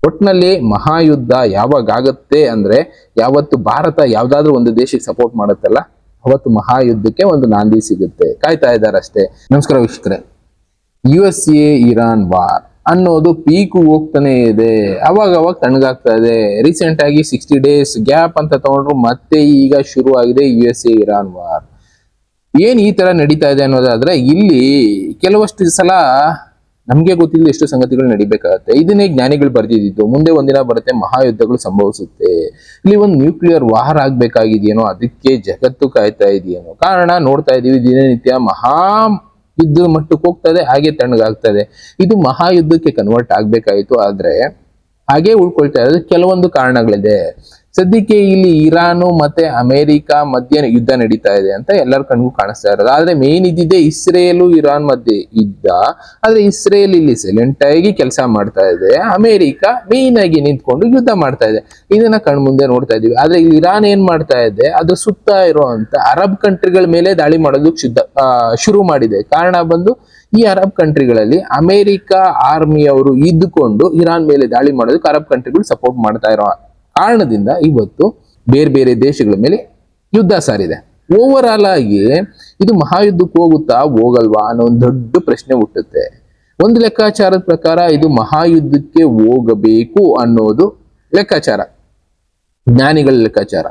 ಒಟ್ನಲ್ಲಿ ಮಹಾಯುದ್ಧ ಯಾವಾಗ ಆಗತ್ತೆ ಅಂದ್ರೆ ಯಾವತ್ತು ಭಾರತ ಯಾವ್ದಾದ್ರು ಒಂದು ದೇಶಕ್ಕೆ ಸಪೋರ್ಟ್ ಮಾಡುತ್ತಲ್ಲ ಅವತ್ತು ಮಹಾಯುದ್ಧಕ್ಕೆ ಒಂದು ನಾಂದಿ ಸಿಗುತ್ತೆ. ಕಾಯ್ತಾ ಇದ್ದಾರೆ ಅಷ್ಟೇ. ನಮಸ್ಕಾರ ವೀಕ್ಷಕರೇ. USA ಇರಾನ್ ವಾರ್ ಅನ್ನೋದು ಪೀಕು ಹೋಗ್ತಾನೆ ಇದೆ, ಅವಾಗ ತಣ್ಣಗಾಗ್ತಾ ಇದೆ. ರೀಸೆಂಟ್ ಆಗಿ 60 days ಗ್ಯಾಪ್ ಅಂತ ತಗೊಂಡ್ರು, ಮತ್ತೆ ಈಗ ಶುರು ಆಗಿದೆ USA ಇರಾನ್ ವಾರ್. ಏನ್ ಈ ತರ ನಡೀತಾ ಇದೆ ಅನ್ನೋದಾದ್ರೆ, ಇಲ್ಲಿ ಕೆಲವಷ್ಟು ಸಲ ನಮ್ಗೆ ಗೊತ್ತಿಲ್ಲ ಎಷ್ಟು ಸಂಗತಿಗಳು ನಡಿಬೇಕಾಗತ್ತೆ. ಇದನ್ನೇ ಜ್ಞಾನಿಗಳು ಬರ್ದಿದ್ದು, ಮುಂದೆ ಒಂದಿನ ಬರುತ್ತೆ ಮಹಾಯುದ್ಧಗಳು ಸಂಭವಿಸುತ್ತೆ, ಇಲ್ಲಿ ಒಂದು ನ್ಯೂಕ್ಲಿಯರ್ ವಾರ್ ಆಗ್ಬೇಕಾಗಿದೆಯೇನೋ, ಅದಕ್ಕೆ ಜಗತ್ತು ಕಾಯ್ತಾ ಇದೆಯೇನೋ. ಕಾರಣ ನೋಡ್ತಾ ಇದೀವಿ, ದಿನನಿತ್ಯ ಮಹಾ ಯುದ್ಧ ಮಟ್ಟಕ್ಕೆ ಹೋಗ್ತಾ ಇದೆ, ಹಾಗೆ ತಣ್ಣಗಾಗ್ತಾ ಇದೆ. ಇದು ಮಹಾಯುದ್ಧಕ್ಕೆ ಕನ್ವರ್ಟ್ ಆಗ್ಬೇಕಾಯ್ತು, ಆದ್ರೆ ಹಾಗೆ ಉಳ್ಕೊಳ್ತಾ ಇರೋದು ಕೆಲವೊಂದು ಕಾರಣಗಳಿದೆ. ಸದ್ಯಕ್ಕೆ ಇಲ್ಲಿ ಇರಾನು ಮತ್ತೆ ಅಮೆರಿಕ ಮಧ್ಯೆ ಯುದ್ಧ ನಡೀತಾ ಇದೆ ಅಂತ ಎಲ್ಲರ ಕಣ್ಗೂ ಕಾಣಿಸ್ತಾ ಇರೋದು. ಆದ್ರೆ ಮೇನ್ ಇದ್ದಿದೆ ಇಸ್ರೇಲು ಇರಾನ್ ಮಧ್ಯೆ ಯುದ್ಧ. ಆದ್ರೆ ಇಸ್ರೇಲ್ ಇಲ್ಲಿ ಸೈಲೆಂಟ್ ಆಗಿ ಕೆಲಸ ಮಾಡ್ತಾ ಇದೆ, ಅಮೆರಿಕ ಮೇನ್ ಆಗಿ ನಿಂತ್ಕೊಂಡು ಯುದ್ಧ ಮಾಡ್ತಾ ಇದೆ. ಇದನ್ನ ಕಣ್ಮುಂದೆ ನೋಡ್ತಾ ಇದೀವಿ. ಆದ್ರೆ ಇಲ್ಲಿ ಇರಾನ್ ಏನ್ ಮಾಡ್ತಾ ಇದೆ, ಅದು ಸುತ್ತ ಇರುವಂತ ಅರಬ್ ಕಂಟ್ರಿಗಳ ಮೇಲೆ ದಾಳಿ ಮಾಡೋದಕ್ಕೆ ಶುರು ಮಾಡಿದೆ. ಕಾರಣ ಬಂದು ಈ ಅರಬ್ ಕಂಟ್ರಿಗಳಲ್ಲಿ ಅಮೆರಿಕ ಆರ್ಮಿಯವರು ಇದ್ದುಕೊಂಡು ಇರಾನ್ ಮೇಲೆ ದಾಳಿ ಮಾಡೋದಕ್ಕೆ ಅರಬ್ ಕಂಟ್ರಿಗಳು ಸಪೋರ್ಟ್ ಮಾಡ್ತಾ ಇರೋ ಕಾರಣದಿಂದ ಇವತ್ತು ಬೇರೆ ಬೇರೆ ದೇಶಗಳ ಮೇಲೆ ಯುದ್ಧ ಸಾರಿದೆ. ಓವರ್ ಆಲ್ ಆಗಿ ಇದು ಮಹಾಯುದ್ಧಕ್ಕೆ ಹೋಗುತ್ತಾ ಹೋಗಲ್ವಾ ಅನ್ನೋ ಒಂದು ದೊಡ್ಡ ಪ್ರಶ್ನೆ ಹುಟ್ಟುತ್ತೆ. ಒಂದು ಲೆಕ್ಕಾಚಾರದ ಪ್ರಕಾರ ಇದು ಮಹಾಯುದ್ಧಕ್ಕೆ ಹೋಗಬೇಕು ಅನ್ನೋದು ಲೆಕ್ಕಾಚಾರ, ಜ್ಞಾನಿಗಳ ಲೆಕ್ಕಾಚಾರ.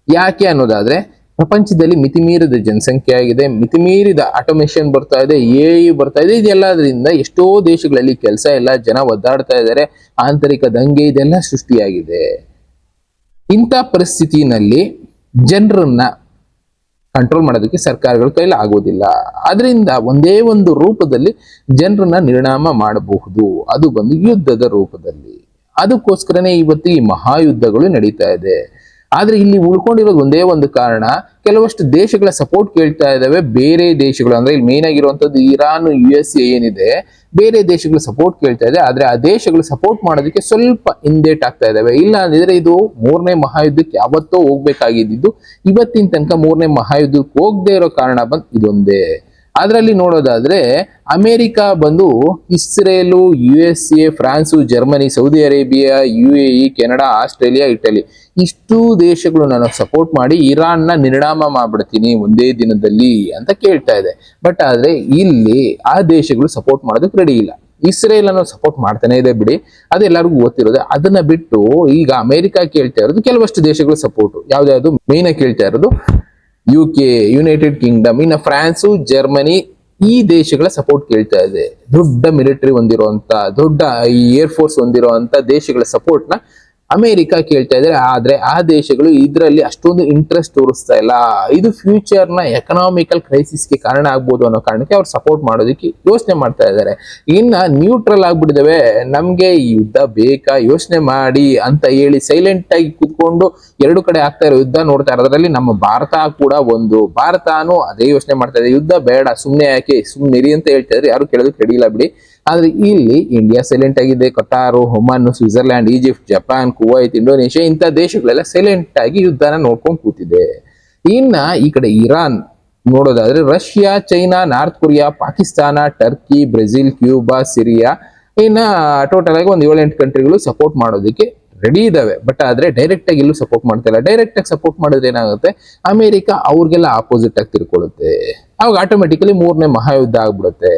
ಯಾಕೆ ಅನ್ನೋದಾದ್ರೆ, ಪ್ರಪಂಚದಲ್ಲಿ ಮಿತಿಮೀರಿದ ಜನಸಂಖ್ಯೆ ಆಗಿದೆ, ಮಿತಿಮೀರಿದ ಆಟೋಮೇಷನ್ ಬರ್ತಾ ಇದೆ, AI ಬರ್ತಾ ಇದೆ. ಇದೆಲ್ಲದರಿಂದ ಎಷ್ಟೋ ದೇಶಗಳಲ್ಲಿ ಕೆಲಸ ಇಲ್ಲ, ಜನ ಒದ್ದಾಡ್ತಾ ಇದ್ದಾರೆ, ಆಂತರಿಕ ದಂಗೆ ಇದೆಲ್ಲ ಸೃಷ್ಟಿಯಾಗಿದೆ. ಇಂಥ ಪರಿಸ್ಥಿತಿನಲ್ಲಿ ಜನರನ್ನ ಕಂಟ್ರೋಲ್ ಮಾಡೋದಕ್ಕೆ ಸರ್ಕಾರಗಳ ಕೈಲಿ ಆಗೋದಿಲ್ಲ. ಅದರಿಂದ ಒಂದೇ ಒಂದು ರೂಪದಲ್ಲಿ ಜನರನ್ನ ನಿರ್ಣಾಮ ಮಾಡಬಹುದು, ಅದು ಬಂದು ಯುದ್ಧದ ರೂಪದಲ್ಲಿ. ಅದಕ್ಕೋಸ್ಕರನೇ ಇವತ್ತು ಈ ಮಹಾಯುದ್ಧಗಳು ನಡೀತಾ ಇದೆ. ಆದ್ರೆ ಇಲ್ಲಿ ಉಳ್ಕೊಂಡಿರೋದು ಒಂದೇ ಒಂದು ಕಾರಣ, ಕೆಲವಷ್ಟು ದೇಶಗಳ ಸಪೋರ್ಟ್ ಕೇಳ್ತಾ ಇದಾವೆ ಬೇರೆ ದೇಶಗಳು. ಅಂದ್ರೆ ಇಲ್ಲಿ ಮೇನ್ ಆಗಿರುವಂತದ್ದು ಇರಾನ್ USA ಏನಿದೆ, ಬೇರೆ ದೇಶಗಳು ಸಪೋರ್ಟ್ ಕೇಳ್ತಾ ಇದೆ. ಆದ್ರೆ ಆ ದೇಶಗಳು ಸಪೋರ್ಟ್ ಮಾಡೋದಕ್ಕೆ ಸ್ವಲ್ಪ ಹಿಂದೇಟ್ ಆಗ್ತಾ ಇದಾವೆ. ಇಲ್ಲ ಅಂದಿದ್ರೆ ಇದು 3ನೇ ಮಹಾಯುದ್ಧಕ್ಕೆ ಯಾವತ್ತೋ ಹೋಗ್ಬೇಕಾಗಿದ್ದು, ಇವತ್ತಿನ ತನಕ 3ನೇ ಮಹಾಯುದ್ಧಕ್ಕೆ ಹೋಗದೆ ಇರೋ ಕಾರಣ ಬಂದು ಇದೊಂದೇ. ಅದರಲ್ಲಿ ನೋಡೋದಾದ್ರೆ ಅಮೆರಿಕ ಬಂದು Israel, USA, prawns, Germany, Saudi Arabia, UAE, Canada, Australia, Italy ಇಷ್ಟು ದೇಶಗಳು ನಾನು ಸಪೋರ್ಟ್ ಮಾಡಿ ಇರಾನ್ನ ನಿರ್ಣಾಮ ಮಾಡ್ಬಿಡ್ತೀನಿ ಒಂದೇ ದಿನದಲ್ಲಿ ಅಂತ ಕೇಳ್ತಾ ಇದೆ. ಬಟ್ ಆದ್ರೆ ಇಲ್ಲಿ ಆ ದೇಶಗಳು ಸಪೋರ್ಟ್ ಮಾಡೋದಕ್ಕೆ ರೆಡಿ ಇಲ್ಲ. ಇಸ್ರೇಲ್ ಅನ್ನೋ ಸಪೋರ್ಟ್ ಮಾಡ್ತಾನೆ ಇದೆ ಬಿಡಿ, ಅದೆಲ್ಲರಿಗೂ ಗೊತ್ತಿರೋದು. ಅದನ್ನ ಬಿಟ್ಟು ಈಗ ಅಮೆರಿಕ ಕೇಳ್ತಾ ಇರೋದು ಕೆಲವಷ್ಟು ದೇಶಗಳು ಸಪೋರ್ಟ್. ಯಾವ್ದಾವ್ದು ಮೇನ್ ಆಗಿ ಕೇಳ್ತಾ ಇರೋದು UK, ಯುನೈಟೆಡ್ ಕಿಂಗ್ಡಮ್, ಇನ್ನು ಫ್ರಾನ್ಸು, ಜರ್ಮನಿ ಈ ದೇಶಗಳ ಸಪೋರ್ಟ್ ಕೇಳ್ತಾ ಇದೆ. ದೊಡ್ಡ ಮಿಲಿಟರಿ ಹೊಂದಿರುವಂತ, ದೊಡ್ಡ ಏರ್ ಫೋರ್ಸ್ ಹೊಂದಿರುವಂತ ದೇಶಗಳ ಸಪೋರ್ಟ್ ನ ಅಮೆರಿಕ ಕೇಳ್ತಾ ಇದ್ದಾರೆ. ಆದ್ರೆ ಆ ದೇಶಗಳು ಇದರಲ್ಲಿ ಅಷ್ಟೊಂದು ಇಂಟ್ರೆಸ್ಟ್ ತೋರಿಸ್ತಾ ಇಲ್ಲ. ಇದು ಫ್ಯೂಚರ್ ನ ಎಕನಾಮಿಕಲ್ ಕ್ರೈಸಿಸ್ಗೆ ಕಾರಣ ಆಗ್ಬೋದು ಅನ್ನೋ ಕಾರಣಕ್ಕೆ ಅವ್ರು ಸಪೋರ್ಟ್ ಮಾಡೋದಕ್ಕೆ ಯೋಚನೆ ಮಾಡ್ತಾ ಇದ್ದಾರೆ. ಇನ್ನ ನ್ಯೂಟ್ರಲ್ ಆಗ್ಬಿಟ್ಟಿದಾವೆ, ನಮ್ಗೆ ಈ ಯುದ್ಧ ಬೇಕಾ ಯೋಚನೆ ಮಾಡಿ ಅಂತ ಹೇಳಿ ಸೈಲೆಂಟ್ ಆಗಿ ಕುತ್ಕೊಂಡು ಎರಡು ಕಡೆ ಆಗ್ತಾ ಇರೋ ಯುದ್ಧ ನೋಡ್ತಾ ಇರೋದ್ರಲ್ಲಿ ನಮ್ಮ ಭಾರತ ಕೂಡ ಒಂದು. ಭಾರತನೂ ಅದೇ ಯೋಚನೆ ಮಾಡ್ತಾ ಇದೆ, ಯುದ್ಧ ಬೇಡ, ಸುಮ್ನೆ ಯಾಕೆ, ಸುಮ್ನಿರಿ ಅಂತ ಹೇಳ್ತಾ ಇದ್ರೆ ಯಾರು ಕೇಳೋದಕ್ಕೆ ರೆಡಿ ಇಲ್ಲ ಬಿಡಿ. ಆದ್ರೆ ಇಲ್ಲಿ ಇಂಡಿಯಾ ಸೈಲೆಂಟ್ ಆಗಿದೆ, Qatar, Oman, Switzerland, Egypt, Japan, Kuwait, Indonesia ಇಂಥ ದೇಶಗಳೆಲ್ಲ ಸೈಲೆಂಟ್ ಆಗಿ ಯುದ್ಧನ ನೋಡ್ಕೊಂಡು ಕೂತಿದೆ. ಇನ್ನ ಈ ಕಡೆ ಇರಾನ್ ನೋಡೋದಾದ್ರೆ Russia, China, north Korea, Pakistan, Turkey, Brazil, Cuba, Syria ಇನ್ನ ಟೋಟಲ್ ಆಗಿ ಒಂದು 7-8 ಕಂಟ್ರಿಗಳು ಸಪೋರ್ಟ್ ಮಾಡೋದಕ್ಕೆ ರೆಡಿ ಇದಾವೆ. ಬಟ್ ಆದ್ರೆ ಡೈರೆಕ್ಟ್ ಆಗಿ ಎಲ್ಲೂ ಸಪೋರ್ಟ್ ಮಾಡ್ತಾ ಇಲ್ಲ. ಡೈರೆಕ್ಟ್ ಆಗಿ ಸಪೋರ್ಟ್ ಮಾಡಿದ್ರೆ ಏನಾಗುತ್ತೆ, ಅಮೆರಿಕ ಅವ್ರಿಗೆಲ್ಲ ಆಪೋಸಿಟ್ ಆಗಿ ತಿರ್ಕೊಳ್ಳುತ್ತೆ. ಅವಾಗ ಆಟೋಮೆಟಿಕಲಿ 3ನೇ ಮಹಾಯುದ್ಧ ಆಗ್ಬಿಡುತ್ತೆ.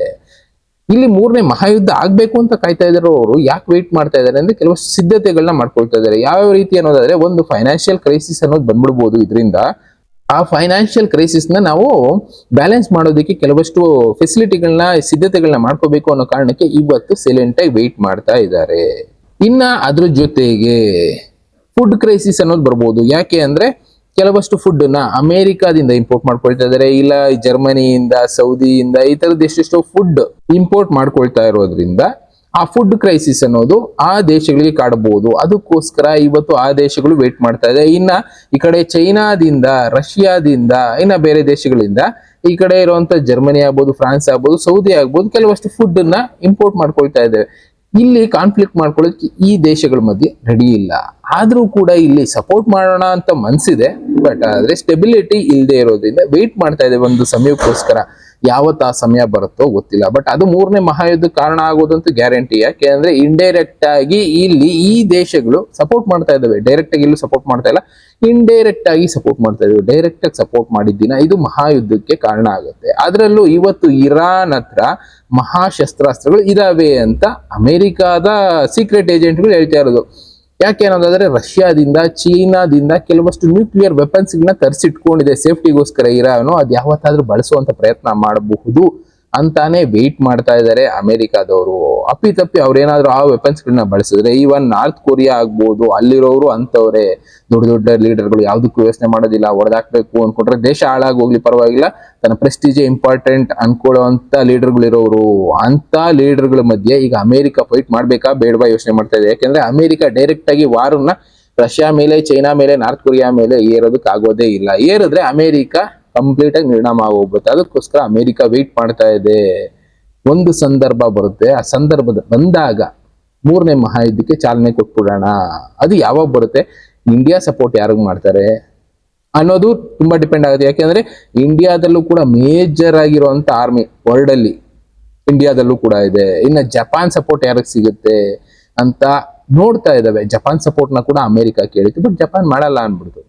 ಇಲ್ಲಿ 3ನೇ ಮಹಾಯುದ್ಧ ಆಗ್ಬೇಕು ಅಂತ ಕಾಯ್ತಾ ಇದಾರೆ ಅವರು. ಯಾಕೆ ವೇಟ್ ಮಾಡ್ತಾ ಇದಾರೆ ಅಂದ್ರೆ ಕೆಲವಷ್ಟು ಸಿದ್ಧತೆಗಳನ್ನ ಮಾಡ್ಕೊಳ್ತಾ ಇದಾರೆ. ಯಾವ ರೀತಿ ಅನ್ನೋದಾದ್ರೆ, ಒಂದು ಫೈನಾನ್ಷಿಯಲ್ ಕ್ರೈಸಿಸ್ ಅನ್ನೋದು ಬಂದ್ಬಿಡ್ಬೋದು ಇದರಿಂದ. ಆ ಫೈನಾನ್ಷಿಯಲ್ ಕ್ರೈಸಿಸ್ ನ ನಾವು ಬ್ಯಾಲೆನ್ಸ್ ಮಾಡೋದಕ್ಕೆ ಕೆಲವಷ್ಟು ಫೆಸಿಲಿಟಿಗಳನ್ನ, ಸಿದ್ಧತೆಗಳನ್ನ ಮಾಡ್ಕೋಬೇಕು ಅನ್ನೋ ಕಾರಣಕ್ಕೆ ಇವತ್ತು ಸೈಲೆಂಟ್ ಆಗಿ ವೇಟ್ ಮಾಡ್ತಾ ಇದ್ದಾರೆ. ಇನ್ನ ಅದ್ರ ಜೊತೆಗೆ ಫುಡ್ ಕ್ರೈಸಿಸ್ ಅನ್ನೋದು ಬರ್ಬೋದು. ಯಾಕೆ ಅಂದ್ರೆ ಕೆಲವಷ್ಟು ಫುಡ್ ನ ಅಮೆರಿಕಾದಿಂದ ಇಂಪೋರ್ಟ್ ಮಾಡ್ಕೊಳ್ತಾ ಇದಾರೆ, ಇಲ್ಲ ಜರ್ಮನಿಯಿಂದ, ಸೌದಿಯಿಂದ ಈ ತರದ ಎಷ್ಟೆಷ್ಟೋ ಫುಡ್ ಇಂಪೋರ್ಟ್ ಮಾಡ್ಕೊಳ್ತಾ ಇರೋದ್ರಿಂದ ಆ ಫುಡ್ ಕ್ರೈಸಿಸ್ ಅನ್ನೋದು ಆ ದೇಶಗಳಿಗೆ ಕಾಡಬಹುದು. ಅದಕ್ಕೋಸ್ಕರ ಇವತ್ತು ಆ ದೇಶಗಳು ವೇಟ್ ಮಾಡ್ತಾ ಇದೆ. ಇನ್ನ ಈ ಕಡೆ ಚೈನಾದಿಂದ, ರಷ್ಯಾದಿಂದ, ಇನ್ನ ಬೇರೆ ದೇಶಗಳಿಂದ ಈ ಕಡೆ ಇರುವಂತ ಜರ್ಮನಿ ಆಗ್ಬೋದು, ಫ್ರಾನ್ಸ್ ಆಗ್ಬೋದು, ಸೌದಿ ಆಗ್ಬೋದು ಕೆಲವಷ್ಟು ಫುಡ್ ನ ಇಂಪೋರ್ಟ್ ಮಾಡ್ಕೊಳ್ತಾ ಇದ್ದೇವೆ. ಇಲ್ಲಿ ಕಾನ್ಫ್ಲಿಕ್ಟ್ ಮಾಡ್ಕೊಳ್ಳೋದಕ್ಕೆ ಈ ದೇಶಗಳ ಮಧ್ಯೆ ರೆಡಿ ಇಲ್ಲ. ಆದ್ರೂ ಕೂಡ ಇಲ್ಲಿ ಸಪೋರ್ಟ್ ಮಾಡೋಣ ಅಂತ ಮನ್ಸಿದೆ, ಬಟ್ ಆದ್ರೆ ಸ್ಟೆಬಿಲಿಟಿ ಇಲ್ಲದೆ ಇರೋದ್ರಿಂದ ವೇಟ್ ಮಾಡ್ತಾ ಇದೆ ಒಂದು ಸಮಯಕ್ಕೋಸ್ಕರ. ಯಾವತ್ತು ಆ ಸಮಯ ಬರುತ್ತೋ ಗೊತ್ತಿಲ್ಲ. ಬಟ್ ಅದು ಮೂರನೇ ಮಹಾಯುದ್ಧ ಕಾರಣ ಆಗೋದಂತೂ ಗ್ಯಾರಂಟಿ. ಯಾಕೆ ಅಂದ್ರೆ ಇಂಡೈರೆಕ್ಟ್ ಆಗಿ ಇಲ್ಲಿ ಈ ದೇಶಗಳು ಸಪೋರ್ಟ್ ಮಾಡ್ತಾ ಇದ್ದಾವೆ, ಡೈರೆಕ್ಟ್ ಆಗಿ ಇಲ್ಲೂ ಸಪೋರ್ಟ್ ಮಾಡ್ತಾ ಇಲ್ಲ, ಇಂಡೈರೆಕ್ಟ್ ಆಗಿ ಸಪೋರ್ಟ್ ಮಾಡ್ತಾ ಇದ್ದಾವೆ. ಡೈರೆಕ್ಟ್ ಆಗಿ ಸಪೋರ್ಟ್ ಮಾಡಿದ್ದಿನ ಇದು ಮಹಾಯುದ್ಧಕ್ಕೆ ಕಾರಣ ಆಗುತ್ತೆ. ಅದರಲ್ಲೂ ಇವತ್ತು ಇರಾನ್ ಹತ್ರ ಮಹಾಶಸ್ತ್ರಾಸ್ತ್ರಗಳು ಇದಾವೆ ಅಂತ ಅಮೆರಿಕಾದ ಸೀಕ್ರೆಟ್ ಏಜೆಂಟ್ಗಳು ಹೇಳ್ತಾ ಇರೋದು. ಯಾಕೆ ಅನ್ನೋದಾದ್ರೆ ರಷ್ಯಾದಿಂದ ಚೀನಾದಿಂದ ಕೆಲವಷ್ಟು ನ್ಯೂಕ್ಲಿಯರ್ ವೆಪನ್ಸ್ ಗಳನ್ನ ತರಿಸಿಟ್ಕೊಂಡಿದೆ ಸೇಫ್ಟಿಗೋಸ್ಕರ ಇರಾನು. ಅದು ಯಾವತ್ತಾದ್ರೂ ಬಳಸುವಂತ ಪ್ರಯತ್ನ ಮಾಡಬಹುದು ಅಂತಾನೆ ವೆಯ್ಟ್ ಮಾಡ್ತಾ ಇದ್ದಾರೆ ಅಮೆರಿಕಾದವರು. ಅಪ್ಪಿತಪ್ಪಿ ಅವ್ರೇನಾದ್ರೂ ಆ ವೆಪನ್ಸ್ ಗಳನ್ನ ಬಳಸಿದ್ರೆ ಈವನ್ ನಾರ್ತ್ ಕೊರಿಯಾ ಆಗ್ಬೋದು, ಅಲ್ಲಿರೋರು ಅಂತವ್ರೆ ದೊಡ್ಡ ದೊಡ್ಡ ಲೀಡರ್ಗಳು ಯಾವ್ದಕ್ಕೂ ಯೋಚನೆ ಮಾಡೋದಿಲ್ಲ. ಹೊಡೆದಾಕ್ಬೇಕು ಅನ್ಕೊಂಡ್ರೆ ದೇಶ ಹಾಳಾಗಿ ಹೋಗ್ಲಿ ಪರವಾಗಿಲ್ಲ, ತನ್ನ ಪ್ರೆಸ್ಟೀಜೆ ಇಂಪಾರ್ಟೆಂಟ್ ಅನ್ಕೊಳ್ಳೋಂತ ಲೀಡರ್ಗಳು ಇರೋರು. ಅಂತ ಲೀಡರ್ಗಳ ಮಧ್ಯೆ ಈಗ ಅಮೆರಿಕ ಫೈಟ್ ಮಾಡ್ಬೇಕಾ ಬೇಡವಾ ಯೋಚನೆ ಮಾಡ್ತಾ ಇದೆ. ಯಾಕಂದ್ರೆ ಅಮೆರಿಕ ಡೈರೆಕ್ಟ್ ಆಗಿ ವಾರನ್ನ ರಷ್ಯಾ ಮೇಲೆ, ಚೈನಾ ಮೇಲೆ, ನಾರ್ತ್ ಕೊರಿಯಾ ಮೇಲೆ ಏರೋದಕ್ಕೆ ಆಗೋದೇ ಇಲ್ಲ. ಏರಿದ್ರೆ ಅಮೆರಿಕ ಕಂಪ್ಲೀಟ್ ಆಗಿ ನಿರ್ಣಾಮ ಆಗೋಗ್ಗುತ್ತೆ. ಅದಕ್ಕೋಸ್ಕರ ಅಮೆರಿಕ ವೆಯ್ಟ್ ಮಾಡ್ತಾ ಇದೆ. ಒಂದು ಸಂದರ್ಭ ಬರುತ್ತೆ, ಆ ಸಂದರ್ಭದ ಬಂದಾಗ ಮೂರನೇ ಮಹಾಯುದ್ಧಕ್ಕೆ ಚಾಲನೆ ಕೊಟ್ಬಿಡೋಣ. ಅದು ಯಾವಾಗ ಬರುತ್ತೆ, ಇಂಡಿಯಾ ಸಪೋರ್ಟ್ ಯಾರಿಗ್ ಮಾಡ್ತಾರೆ ಅನ್ನೋದು ತುಂಬಾ ಡಿಪೆಂಡ್ ಆಗುತ್ತೆ. ಯಾಕೆಂದ್ರೆ ಇಂಡಿಯಾದಲ್ಲೂ ಕೂಡ ಮೇಜರ್ ಆಗಿರುವಂತ ಆರ್ಮಿ ವರ್ಲ್ಡ್ ಅಲ್ಲಿ ಇಂಡಿಯಾದಲ್ಲೂ ಕೂಡ ಇದೆ. ಇನ್ನು ಜಪಾನ್ ಸಪೋರ್ಟ್ ಯಾರಿಗೆ ಸಿಗುತ್ತೆ ಅಂತ ನೋಡ್ತಾ ಇದ್ದಾವೆ. ಜಪಾನ್ ಸಪೋರ್ಟ್ನ ಕೂಡ ಅಮೆರಿಕ ಕೇಳಿತ್ತು, ಬಟ್ ಜಪಾನ್ ಮಾಡಲ್ಲ ಅನ್ಬಿಡ್ತು.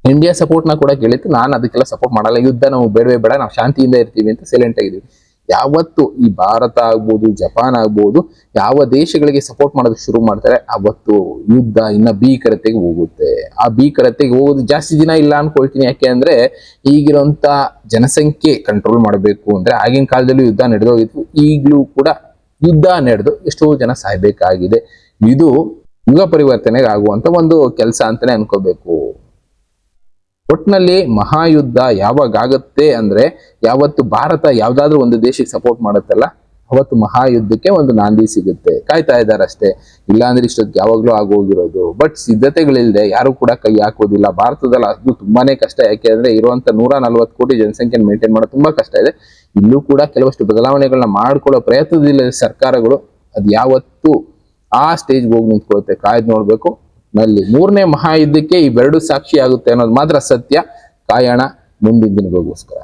ಇಂಡಿಯಾ ಸಪೋರ್ಟ್ನ ಕೂಡ ಕೇಳಿತ್ತು, ನಾನು ಅದಕ್ಕೆಲ್ಲ ಸಪೋರ್ಟ್ ಮಾಡಲ್ಲ, ಯುದ್ಧ ನಾವು ಬೇಡವೇ ಬೇಡ, ನಾವು ಶಾಂತಿಯಿಂದ ಇರ್ತೀವಿ ಅಂತ ಸೈಲೆಂಟ್ ಆಗಿದ್ದೀವಿ. ಯಾವತ್ತು ಈ ಭಾರತ ಆಗ್ಬೋದು, ಜಪಾನ್ ಆಗ್ಬೋದು, ಯಾವ ದೇಶಗಳಿಗೆ ಸಪೋರ್ಟ್ ಮಾಡೋದಕ್ಕೆ ಶುರು ಮಾಡ್ತಾರೆ ಅವತ್ತು ಯುದ್ಧ ಇನ್ನ ಭೀಕರತೆಗೆ ಹೋಗುತ್ತೆ. ಆ ಭೀಕರತೆಗೆ ಹೋಗೋದು ಜಾಸ್ತಿ ದಿನ ಇಲ್ಲ ಅನ್ಕೊಳ್ತೀನಿ. ಯಾಕೆ ಅಂದ್ರೆ ಈಗಿರುವಂತ ಜನಸಂಖ್ಯೆ ಕಂಟ್ರೋಲ್ ಮಾಡಬೇಕು ಅಂದ್ರೆ ಆಗಿನ ಕಾಲದಲ್ಲೂ ಯುದ್ಧ ನಡೆದೋಗಿತ್ತು, ಈಗಲೂ ಕೂಡ ಯುದ್ಧ ನಡೆದು ಎಷ್ಟೋ ಜನ ಸಾಯ್ಬೇಕಾಗಿದೆ. ಇದು ಯುಗ ಪರಿವರ್ತನೆಗೆ ಆಗುವಂತ ಒಂದು ಕೆಲಸ ಅಂತಾನೆ ಅನ್ಕೋಬೇಕು. ಒಟ್ನಲ್ಲಿ ಮಹಾಯುದ್ಧ ಯಾವಾಗ ಆಗತ್ತೆ ಅಂದ್ರೆ ಯಾವತ್ತು ಭಾರತ ಯಾವ್ದಾದ್ರು ಒಂದು ದೇಶಕ್ಕೆ ಸಪೋರ್ಟ್ ಮಾಡುತ್ತಲ್ಲ ಅವತ್ತು ಮಹಾಯುದ್ಧಕ್ಕೆ ಒಂದು ನಾಂದಿ ಸಿಗುತ್ತೆ. ಕಾಯ್ತಾ ಇದ್ದಾರೆ ಅಷ್ಟೇ, ಇಲ್ಲಾಂದ್ರೆ ಇಷ್ಟೊತ್ತಿಗೆ ಯಾವಾಗ್ಲೂ ಆಗೋಗಿರೋದು. ಬಟ್ ಸಿದ್ಧತೆಗಳಿಲ್ಲದೆ ಯಾರು ಕೂಡ ಕೈ ಹಾಕೋದಿಲ್ಲ. ಭಾರತದಲ್ಲಿ ಅದು ತುಂಬಾನೇ ಕಷ್ಟ. ಯಾಕೆ ಅಂದ್ರೆ ಇರುವಂತ 140 ಕೋಟಿ ಜನಸಂಖ್ಯೆ ಮೇಂಟೈನ್ ಮಾಡೋದು ತುಂಬಾ ಕಷ್ಟ ಇದೆ. ಇಲ್ಲೂ ಕೂಡ ಕೆಲವಷ್ಟು ಬದಲಾವಣೆಗಳನ್ನ ಮಾಡ್ಕೊಳ್ಳೋ ಪ್ರಯತ್ನದಿಲ್ಲ ಸರ್ಕಾರಗಳು. ಅದು ಯಾವತ್ತು ಆ ಸ್ಟೇಜ್ಗೆ ಹೋಗಿ ನಿಂತ್ಕೊಳ್ಳುತ್ತೆ, ಕಾಯ್ದು ನೋಡ್ಬೇಕು. ನಲ್ಲಿ ಮೂರನೇ ಮಹಾಯುದ್ಧಕ್ಕೆ ಇವೆರಡು ಸಾಕ್ಷಿ ಆಗುತ್ತೆ ಅನ್ನೋದು ಮಾತ್ರ ಸತ್ಯ. ಕಾಯೋಣ ಮುಂದಿನ ದಿನಗಳಿಗೋಸ್ಕರ.